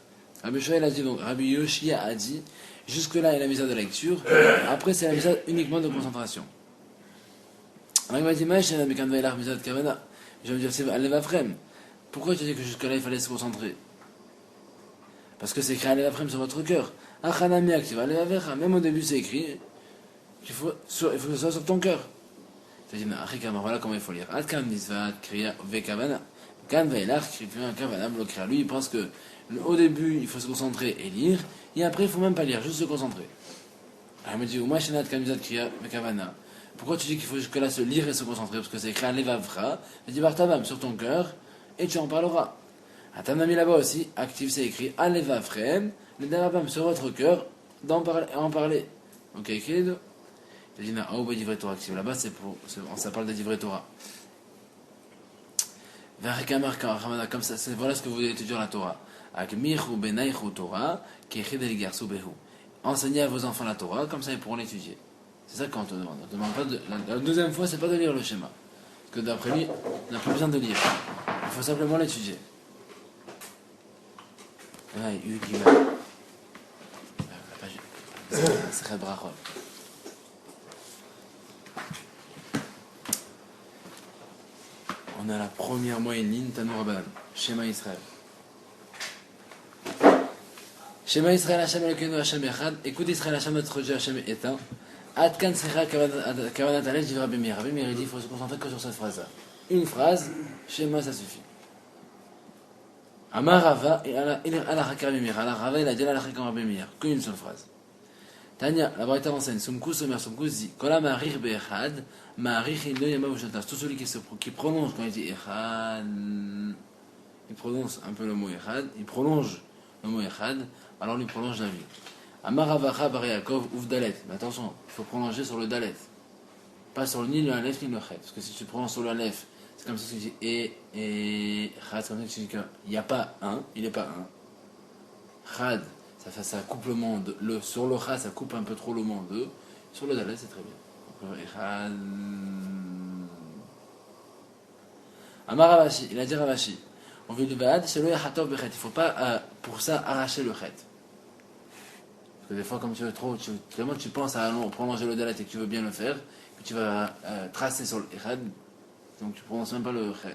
Rabbi Yoshia, il a dit donc, Rabbi Yoshia a dit, jusque-là, il a la misère de lecture, après, c'est la misère uniquement de concentration. Alors, il m'a dit, Maïch, il a dit, Kan Velam, Zat Kavana. Je vais me dire, c'est Alevafrem. Pourquoi tu as dit que jusque-là, il fallait se concentrer? Parce que c'est écrit Alevafrem sur votre cœur. Achanami active Alevavecha. Même au début, c'est écrit qu'il faut que ce soit sur ton cœur. Voilà comment il faut lire. Ad kan misvat kriya vekavana. Kan veilach kriya kavana blokria. Lui, il pense que au début, il faut se concentrer et lire, et après, il faut même pas lire, juste se concentrer. Alors, il me dit, Uma shenat kan misvat kriya vekavana. Pourquoi tu dis qu'il faut jusque-là se lire et se concentrer? Parce que c'est écrit Alevavra, dit Bartabam sur ton cœur, et tu en parleras. À Tanami là-bas aussi, actif, c'est écrit Alevavrem, le Davabam sur votre cœur, en parler. Donc, il y a écrit les deux. Il dit, Torah active. Là-bas, ça parle de divrei Torah. Comme ça, voilà ce que vous devez étudier dans la Torah. Enseignez à vos enfants la Torah, comme ça ils pourront l'étudier. C'est ça qu'on te demande. On te demande pas la deuxième fois, c'est pas de lire le schéma. Parce que d'après lui, on n'a plus besoin de lire. Il faut simplement l'étudier. C'est très brachot. On a la première moyenne ligne, Tanour Rabbanan, Shema Israël. Shema Israël, Hashem Elokeinu, Hashem Echad. Écoute Israël, Hashem notre Dieu, Hashem est un. Ad kan Sricha Kavanat Alej, dit Rabbi Meir. Rabbi Meir, il dit, il faut se concentrer que sur cette phrase-là. Une phrase, Shema, ça suffit. Amar Rava, il a la Rabbi Meir. Alors Rava, il a dit la comme Rabbi Meir. Qu'une seule phrase. Tanya, la Braïta enseigne, Sumkus, Omer Sumkus dit, Kola Ma'arich Be'echad, Ma'arich Ilo Yama Vushatas. Tout celui qui prononce quand il dit Echad, il prononce un peu le mot Echad, il prolonge le mot Echad, alors lui prolonge la vie. Amar Avacha Bar Yaakov Ouf Dalet. Mais attention, il faut prolonger sur le Dalet. Pas sur ni le Aleph ni le Chet. Parce que si tu prolonges sur le Aleph, c'est comme si tu dis Chad, c'est comme si tu dis qu'il n'y a pas un, il n'est pas un. Chad. Ça coupe le monde. Sur le Kha, ça coupe un peu trop le monde. Sur le Dalet, c'est très bien. Amar Ravashi, il a dit Ravashi. On veut du Bad, c'est le Yachatov Bechet. Il ne faut pas pour ça arracher le Chet. Parce que des fois, comme tu veux trop, tu penses à prolonger le Dalet et que tu veux bien le faire, puis tu vas tracer sur le Echad, donc tu ne prononces même pas le Kha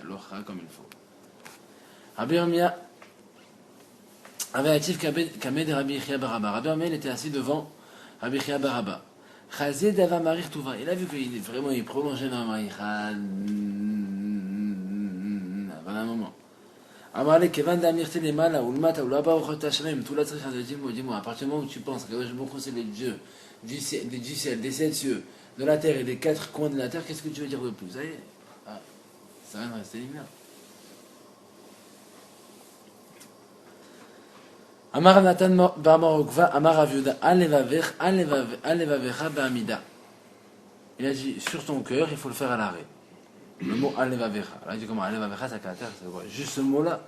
comme il faut. Rabbi Yirmiyah. Rabbi Kamed Rabbi Yechia Baraba. Rabbi Yirmiyah, il était assis devant Rabbi Yechia Baraba. Chazé Dava Marir Touva. Il a vu qu'il vraiment il prolongeait dans Marir. Voilà un moment. Amarle Kevan Damir Telemala ou le Mata ou là-bas au Chotashalem. Tout la triche de dis-moi, à partir du moment où tu penses que c'est le Dieu du ciel, des 7 cieux, de la terre et des 4 coins de la terre, qu'est-ce que tu veux dire de plus? Ça y est. Ça vient de rester lumière. Amar Nathan Bar Marokva, Amar Aviuda, Alevavecha Ba'amida. Il a dit, sur ton cœur, il faut le faire à l'arrêt. Le mot Alevavecha. Alors il dit comment? Alevavecha, c'est caractère, c'est quoi? Juste ce mot-là.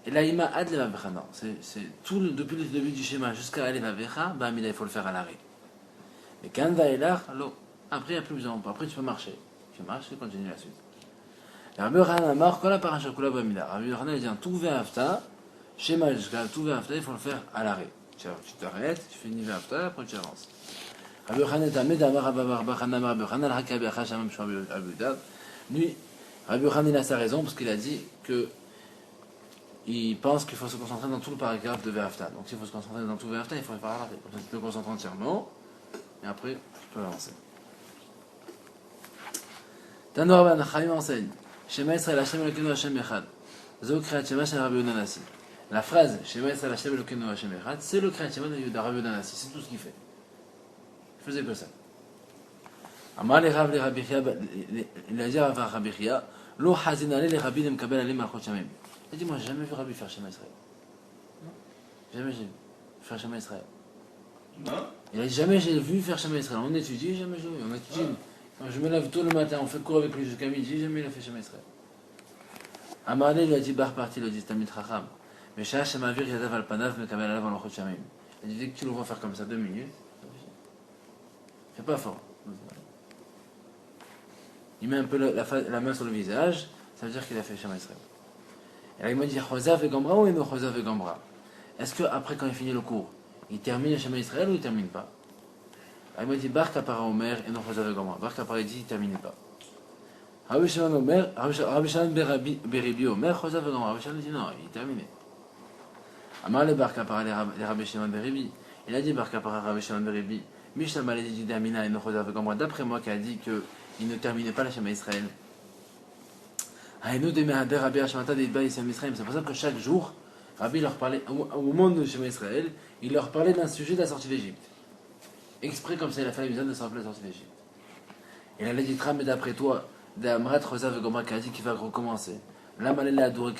Et là, il m'a Alevavecha. Non, c'est tout depuis le début du schéma jusqu'à Alevavecha, Ba'amida, il faut le faire à l'arrêt. Mais quand Vaïlar, alors, après, il n'y a plus besoin. Après, tu peux marcher. Tu marches, tu continues la suite. Rabbi Yochanan Amar, Kola Parashakula Ba'amida. Rabbi Yochanan, il dit, tout Ve'afta. Schéma jusqu'à tout Ve'afta, il faut le faire à l'arrêt. Tu t'arrêtes, tu finis Ve'afta, après tu avances. Rabbi Yochanan Tamed Amar Rabbi Yochanan Al-Hakabi Acha Shamam Shua Abudad. Lui, Rabbi Yochanan il a sa raison parce qu'il a dit que il pense qu'il faut se concentrer dans tout le paragraphe de Ve'afta. Donc s'il faut se concentrer dans tout Ve'afta, il faut faire l'arrêt. Comme ça, tu te concentres entièrement, et après, tu peux avancer. Tanor Ben Chaim enseigne Shema Israël Hashem Elokeinu Hashem Echad. Zo Kriyat Shema Shel Rabbi Yehuda Nasi. La phrase Shema Israël Hashem Elokeinu Hashem Echad, c'est le Kriyat Shema de Rabbi Yehuda Nasi. C'est tout ce qu'il fait. Il faisait que ça. Amar le Rav le Rabbi Chia, il a dit à Rabbi Chia, Lo Hazin Ale le Rabbi Nemkabel Ale Malchot Shamim. Il dit, moi j'ai jamais vu Rabbi faire Shema Israël. Jamais j'ai vu faire Shema Israël. Non? Il a dit, jamais j'ai vu faire Shema Israël. On étudie, jamais j'ai vu. On étudie. Quand je me lève tôt le matin, on fait cours avec lui jusqu'à midi, jamais il a fait Shema Israël. Amarle lui a dit, Bar parti, il a dit, Tamid Chacham. Mais Shah Shemavir Yadav al Panav Mekabel Alav Malchot Shamim. Il dit, dès que tu le vois faire comme ça 2 minutes, fais pas fort. Il met un peu la main sur le visage, ça veut dire qu'il a fait Shema Israël. Et là, il m'a dit Chosav et Gambra ou il me Chosav et Gambra? Est-ce qu'après, quand il finit le cours, il termine le Shema Israël ou il ne termine pas? Là, il m'a dit Bar Kapara Omer et non Chosav et Gambra. Bar Kapara dit il ne termine pas. Rabbi Shimon Omer, Rabbi Shimon Beribi Omer, Chosav et Gambra. Rabbi Shimon dit non, il est terminé. Amar le Bar Kapara les Rabbi Shimon Beribi. Il a dit Bar Kapara Rabbi Shimon Beribi. Mishnah Malé dit Damina et non Chosav et Gambra. D'après moi, qui a dit qu'il ne terminait pas le Shema Israël. C'est pour ça que chaque jour, Rabbi leur parlait, au moment de Shema Israël, il leur parlait d'un sujet de la sortie d'Égypte. Exprès comme ça, il a fait la besoin de s'en rappeler la sortie d'Égypte. Et la dit mais d'après toi, d'Amrat Chosav et Gomra qui a dit qu'il va recommencer. L'Amalé l'a adoré.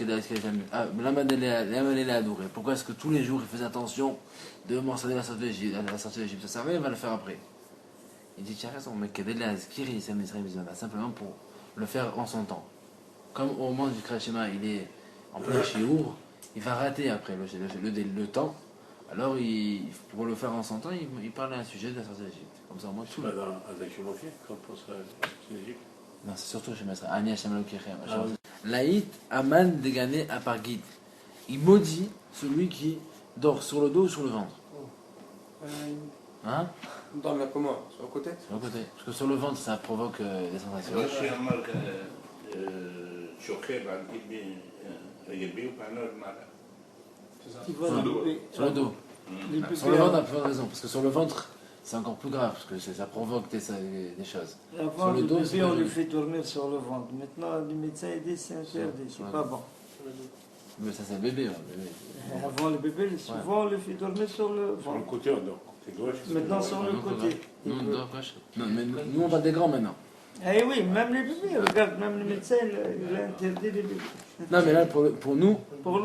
Pourquoi est-ce que tous les jours il faisait attention de mentionner la sortie d'Égypte? Ça servait, il va le faire après. Il dit, tu as raison, mais Kedel Azkir, il s'est mis simplement pour le faire en son temps. Comme au moment du Kriyat Shema, il est en plein chiour, il va rater après le temps. Alors, pour le faire en son temps, il parle d'un sujet de la sortie d'Égypte. Comme ça, au moins, tout le monde. Avec Shemokhi, quand on pense à la sortie d'Égypte. Non, c'est surtout chez Maître. Ani Hashem Elokechem. Laït Aman Dégané à Parguid. Il maudit celui qui dort sur le dos ou sur le ventre. Hein? Dans la comment? Sur le côté? Sur le côté. Parce que sur le ventre, ça provoque des sensations. Sur le dos. Sur le ventre, on a plus de raison. Parce que sur le ventre, c'est encore plus grave. Parce que ça provoque des choses. Avant, le bébé, on lui fait dormir sur le ventre. Maintenant, les médecins disent c'est interdit, c'est pas bon. Mais ça, c'est le bébé. Avant le bébé, souvent, on le fait dormir sur le ventre. Sur le côté, on dort. Maintenant, sur le côté. Nous, on dort gauche. Non, mais nous, on parle des grands maintenant. Eh oui, même les bébés, regarde, même le médecin, il a interdit les bébés. Non, mais là, pour nous,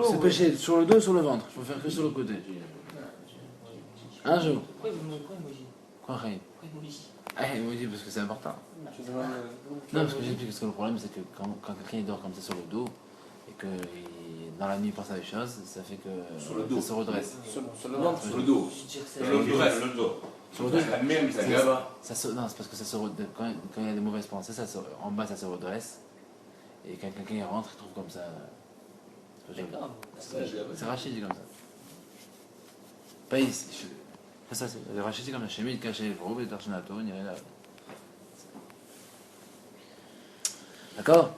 c'est péché sur le dos ou sur le ventre. Il faut faire que sur le côté. Un jour. Pourquoi il maudit? Quoi, Ray? Pourquoi il maudit? Ah, il maudit parce que c'est important. Non, parce que j'explique que le problème, c'est que quand quelqu'un il dort comme ça sur le dos, et que dans la nuit il pense à des choses, ça fait que ça se redresse. Sur le ventre? Sur le dos. Sur le dos. Sur le dos, Même ça gave. non, c'est parce que ça se redresse. Quand il y a des mauvaises pensées, en bas ça se redresse. Et quand quelqu'un il rentre, il trouve comme ça. C'est Rachid dit comme ça. Pas ici. C'est ça, c'est Rachid dit comme ça. Chez lui, il cachait les gros, il était archinato, il irait là. D'accord?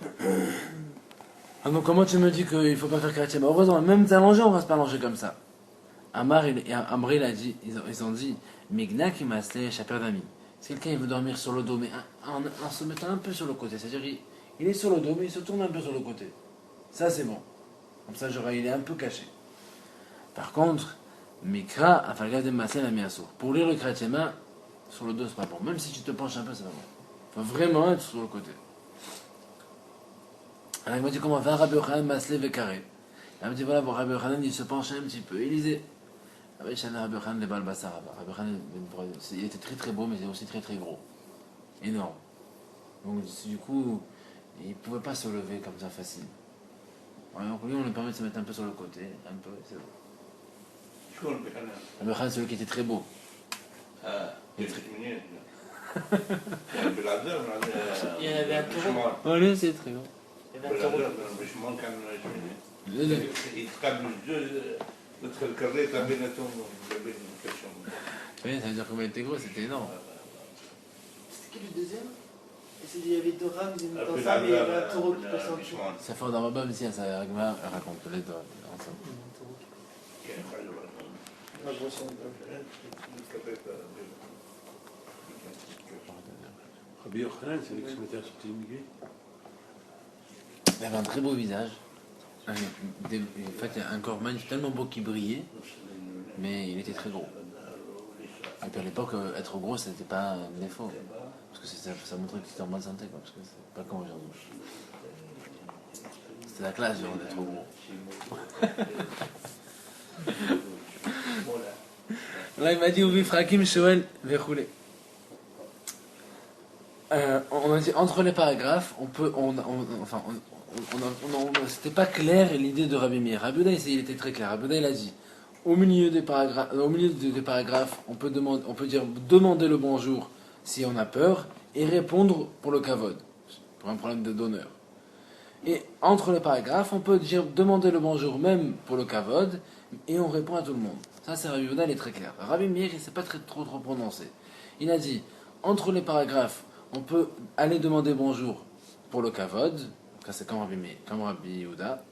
Ah donc comment tu me dis qu'il ne faut pas faire Kriyat Shema? Heureusement, même t'allonger, on va se pas allonger comme ça. Amar et Amri l'a dit, ils ont dit, Migna qui m'a slé chaper d'ami. Si quelqu'un il veut dormir sur le dos, mais en se mettant un peu sur le côté, c'est-à-dire il est sur le dos, mais il se tourne un peu sur le côté. Ça c'est bon. Comme ça, il est un peu caché. Par contre, Mikra, Afalgav de Maslé, la miasso. Pour lire le Kriyat Shema, sur le dos, c'est pas bon. Même si tu te penches un peu, c'est pas bon. Il faut vraiment être sur le côté. Alors il m'a dit comment va Rabbi Yochanan Maslé Vekaré. Il m'a dit voilà, bon, Rabbi Yochanan il se penchait un petit peu, il lisait. Rabbi Yochanan les Balbassar. Rabbi Yochanan il était très très beau, mais il était aussi très très gros. Énorme. Donc du coup, il ne pouvait pas se lever comme ça facile. Alors, donc lui on lui permet de se mettre un peu sur le côté, un peu, c'est bon. Rabbi Yochanan c'est celui qui était très beau. Il Il y en avait un taureau. Oh lui c'est très bon. Il y avait un taureau. Oui, ça veut dire combien il était gros, c'était énorme. C'était qui le deuxième? Il y avait deux rames, ils étaient Après, ensemble et il y avait la- un taureau qui la- passait en dessous. Ça fait dans ma Bab ici, ça raconte les deux ensemble. La prochaine. Rabbi Yochanan, c'est lui qui se mettait à sauter une aiguille. Il avait un très beau visage. En fait, il y a un corps tellement beau qui brillait, mais il était très gros. Et puis à l'époque, être gros, c'était pas un défaut. Parce que ça montrait que tu étais en bonne santé, quoi, parce que c'est pas comme aujourd'hui. C'était la classe, genre, d'être gros. Là, il m'a dit, Ouvi Frakim, Shoel, Vechoulé. On a dit, entre les paragraphes, c'était pas clair l'idée de Rabbi Meir. Rabbi Yehuda, il était très clair. Rabbi Yehuda, il a dit, au milieu des paragraphes, on peut dire demander le bonjour si on a peur et répondre pour le kavod, pour un problème d'honneur. Et entre les paragraphes, on peut dire demander le bonjour même pour le kavod et on répond à tout le monde. Ça, c'est Rabbi Yehuda, il est très clair. Rabbi Meir, il ne s'est pas trop prononcé. Il a dit, entre les paragraphes, on peut aller demander bonjour pour le kavod, ça c'est comme Rabbi Meir, comme Rabbi Yehuda,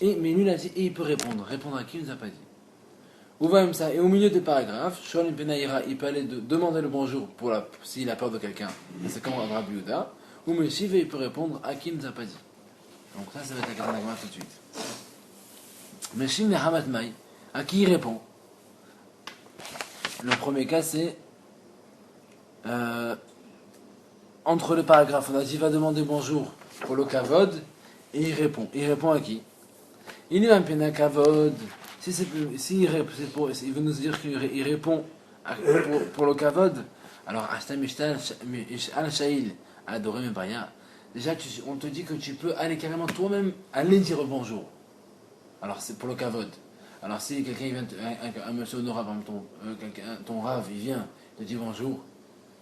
mais lui il a dit, et il peut répondre. Répondre à qui, il ne nous a pas dit. Ou même ça, et au milieu des paragraphes, Shoel Penaïra, il peut aller demander le bonjour s'il a peur de quelqu'un, c'est comme Rabbi Yehuda, ou Meshiv, et il peut répondre à qui, il ne nous a pas dit. Donc ça va être la question de la Gemara tout de suite. Meshiv Nehamat Mai, à qui il répond? Le premier cas c'est entre les paragraphes, on a dit va demander bonjour pour le kavod et il répond. Il répond à qui? Il y a un pena kavod. Il veut nous dire qu'il répond pour le kavod. Alors déjà on te dit que tu peux aller carrément toi-même aller dire bonjour. Alors c'est pour le kavod. Alors si quelqu'un vient, un monsieur honorable, ton rave, il vient, te dit bonjour,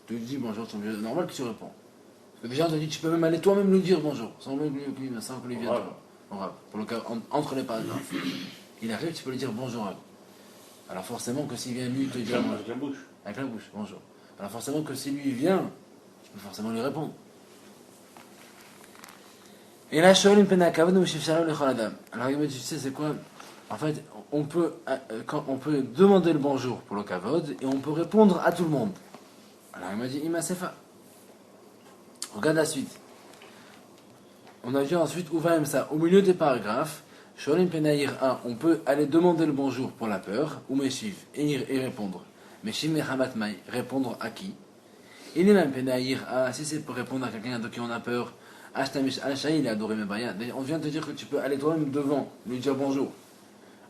tu lui dis bonjour, c'est normal que tu réponds. Parce que déjà on te dit tu peux même aller toi-même lui dire bonjour, sans que lui vienne ton rave, pour le cas, entre les paragraphes. Il arrive, tu peux lui dire bonjour à lui. Alors forcément que s'il vient lui te dire Avec la bouche. avec la bouche, bonjour. Alors forcément que si lui vient, tu peux forcément lui répondre. Et là, Shoel une pena kavod ou shifshalom lechol adam. Alors il me dit, tu sais c'est quoi? En fait, on peut demander le bonjour pour le kavod et on peut répondre à tout le monde. Alors il m'a dit, Ima Sefa. Regarde la suite. On a vu ensuite, Uvaim ça, au milieu des paragraphes, Sholim Penaïr 1, on peut aller demander le bonjour pour la peur, ou Meshiv, et répondre. Meshiv Mehamat Mai, répondre à qui? Il est même Penaïr 1, si c'est pour répondre à quelqu'un de qui on a peur, Ashtamish Al-Shaï, il a adoré mes bayan. On vient te dire que tu peux aller toi-même devant, lui dire bonjour.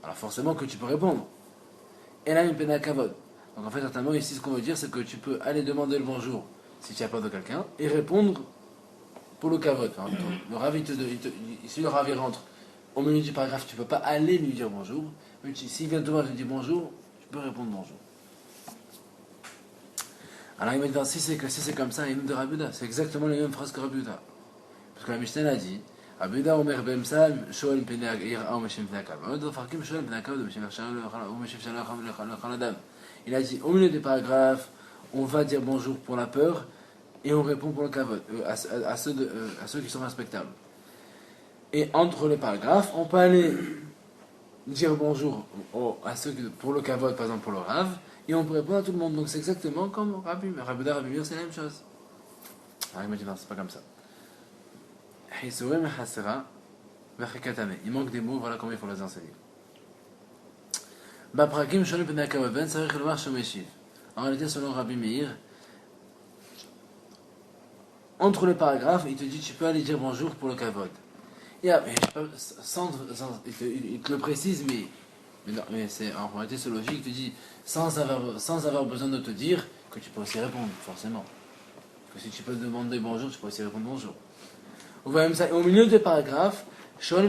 Alors forcément que tu peux répondre. Et là, une Pena Kavod. Donc en fait, certainement, ici, ce qu'on veut dire, c'est que tu peux aller demander le bonjour si tu as peur de quelqu'un, et répondre pour le kavod. Enfin, le rav, si le rav rentre au milieu du paragraphe, tu ne peux pas aller lui dire bonjour. Mais s'il vient te voir et te dit bonjour, tu peux répondre bonjour. Alors il m'a dit, si c'est comme ça, il nous dit Rabbi Yehuda, c'est exactement les mêmes phrases que Rabbi Yehuda. Parce que la Mishnah a dit, Rabbi Yehuda omer b'emsal, shoel pnei yir'a ou meshem pnei kavod, farkim shoel pnei kavod ou meshem shalom adam. Il a dit, au milieu des paragraphes, on va dire bonjour pour la peur, et on répond pour le kavod, à ceux qui sont respectables. Et entre les paragraphes, on peut aller dire bonjour à ceux pour le kavod, par exemple pour le rav, et on peut répondre à tout le monde. Donc c'est exactement comme Rabbi Meir, c'est la même chose. Alors il m'a dit non, c'est pas comme ça. Il manque des mots, voilà comment il faut les enseigner. En réalité, selon Rabbi Meir, entre les paragraphes, il te dit tu peux aller dire bonjour pour le kavod. Il te le précise, mais en réalité c'est logique, il te dit sans avoir besoin de te dire que tu peux aussi répondre, forcément. Que si tu peux demander bonjour, tu peux aussi répondre bonjour. On voit même ça. Et au milieu des paragraphes, au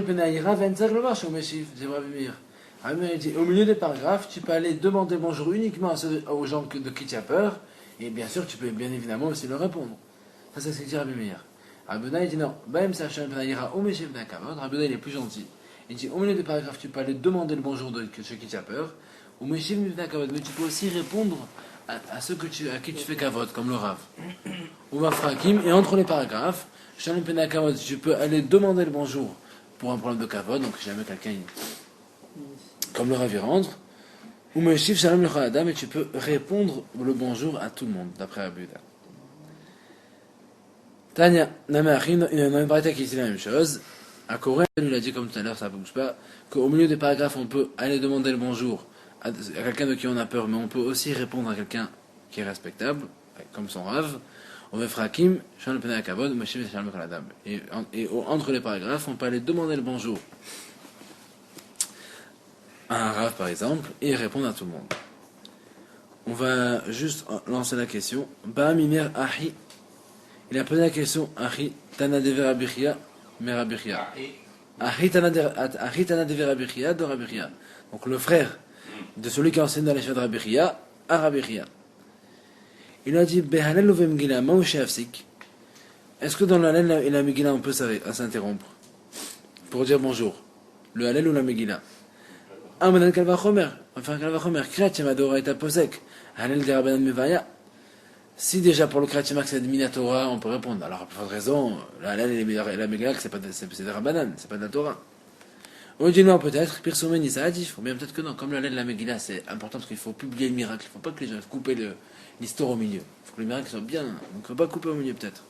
milieu des paragraphes, tu peux aller demander bonjour uniquement aux gens de qui tu as peur, et bien sûr, tu peux bien évidemment aussi leur répondre. Ça, c'est ce que dit Rabbi Meir. Rabbi Yehuda, il dit non, Rabbi Yehuda, il est plus gentil. Il dit au milieu des paragraphes, tu peux aller demander le bonjour de ceux qui tu as peur, mais tu peux aussi répondre à ceux à qui tu fais kavod, comme le Rav. Ou Mafrakim, et entre les paragraphes, Shalom Pena Kavod, tu peux aller demander le bonjour pour un problème de kavod, donc si jamais quelqu'un, comme le Rav il rentre, ou Meshif Shalom Lechol Adam, et tu peux répondre le bonjour à tout le monde, d'après Abuda. Tanya, Namachin, il y a une braïta qui dit la même chose. À Corée, il a dit comme tout à l'heure, ça ne bouge pas, qu'au milieu des paragraphes, on peut aller demander le bonjour à quelqu'un de qui on a peur, mais on peut aussi répondre à quelqu'un qui est respectable, comme son Rav. On va frakim, Shalom Pena Kavod, Meshif Shalom Lechol Adam. Et entre les paragraphes, on peut aller demander le bonjour à un Rav, par exemple, et répondre à tout le monde. On va juste lancer la question. Ba Mimir Ahi. Il a posé la question, Ahi Tana de Verabichia, Merabichia. Ahi Tana de Verabichia, de Rabichia. Donc le frère de celui qui enseigne dans les chefs de Rabichia, à Rabichia. Il a dit, Behalel ou Vemgila, Maouché Afsik. Est-ce que dans le Halel et la Megillah on peut s'interrompre pour dire bonjour? Le Halel ou la Megillah? Amadan Kalvachomer, enfin Kalvachomer, Kriyat Yemadora et Aposek, Halel de Rabbanan Mevaya. Si déjà pour le Kriyat Yemak c'est de Minatora, on peut répondre. Alors, pour cette raison, le Halel et la Megillah, c'est des Rabbanan, c'est pas de la Torah. On dit non, peut-être, Pirsoumen Isaadif, ou bien peut-être que non. Comme le Halel et la Megillah, c'est important parce qu'il faut publier le miracle. Il ne faut pas que les gens coupent l'histoire au milieu. Il faut que le miracle soit bien. Donc, il ne faut pas couper au milieu, peut-être.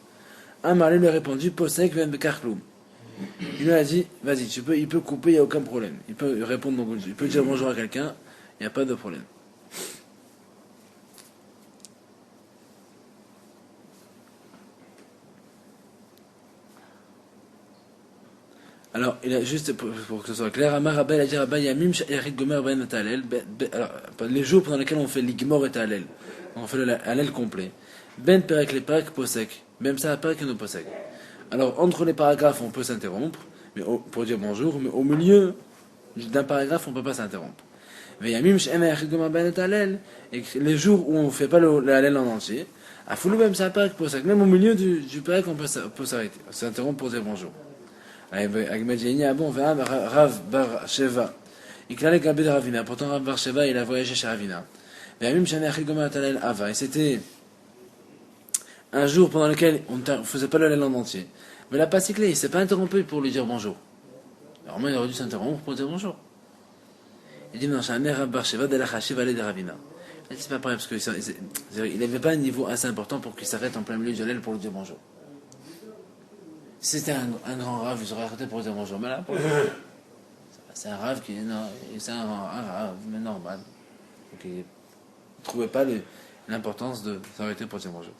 Un Marley lui a répondu, Posek ben Bekarkloum. Il lui a dit, vas-y, il peut couper, il n'y a aucun problème. Il peut répondre, donc, il peut dire bonjour à quelqu'un, il n'y a pas de problème. Alors, il a juste, pour que ce soit clair, Amar Rabba, il a dit Rabba, Yamim, Yarid Gomer, Ben Talel, alors, les jours pendant lesquels on fait l'Igmor et Talel, on fait le Halel complet. Ben Perek, les Perek, Posek, même ça, Perek et no Posek. Alors, entre les paragraphes, on peut s'interrompre, mais pour dire bonjour, mais au milieu d'un paragraphe, on ne peut pas s'interrompre. Mais Yamim, Yarid Gomer, Ben Talel, et les jours où on ne fait pas le Halel en entier, à Foulou, même ça, Perek, Posek, même au milieu du Perek, on peut s'arrêter, s'interrompre pour dire bonjour. Rav Bar Sheva. Il a gabé de Ravina. Pourtant, Rav Bar Sheva, il a voyagé chez Ravina. Et c'était un jour pendant lequel on ne faisait pas le Halel en entier. Mais la Pasikle, il ne s'est pas interrompu pour lui dire bonjour. Normalement, il aurait dû s'interrompre pour dire bonjour. Il dit non, j'ai un Rav Bar Sheva de la Chashiv de Ravina. Il dit c'est pas pareil parce qu'il n'avait pas un niveau assez important pour qu'il s'arrête en plein milieu du Halel pour lui dire bonjour. Si c'était un grand rave, il serait arrêté pour dire bonjour. Mais là, c'est un rave c'est un rave, mais normal. Donc il ne trouvait pas l'importance de s'arrêter pour dire bonjour.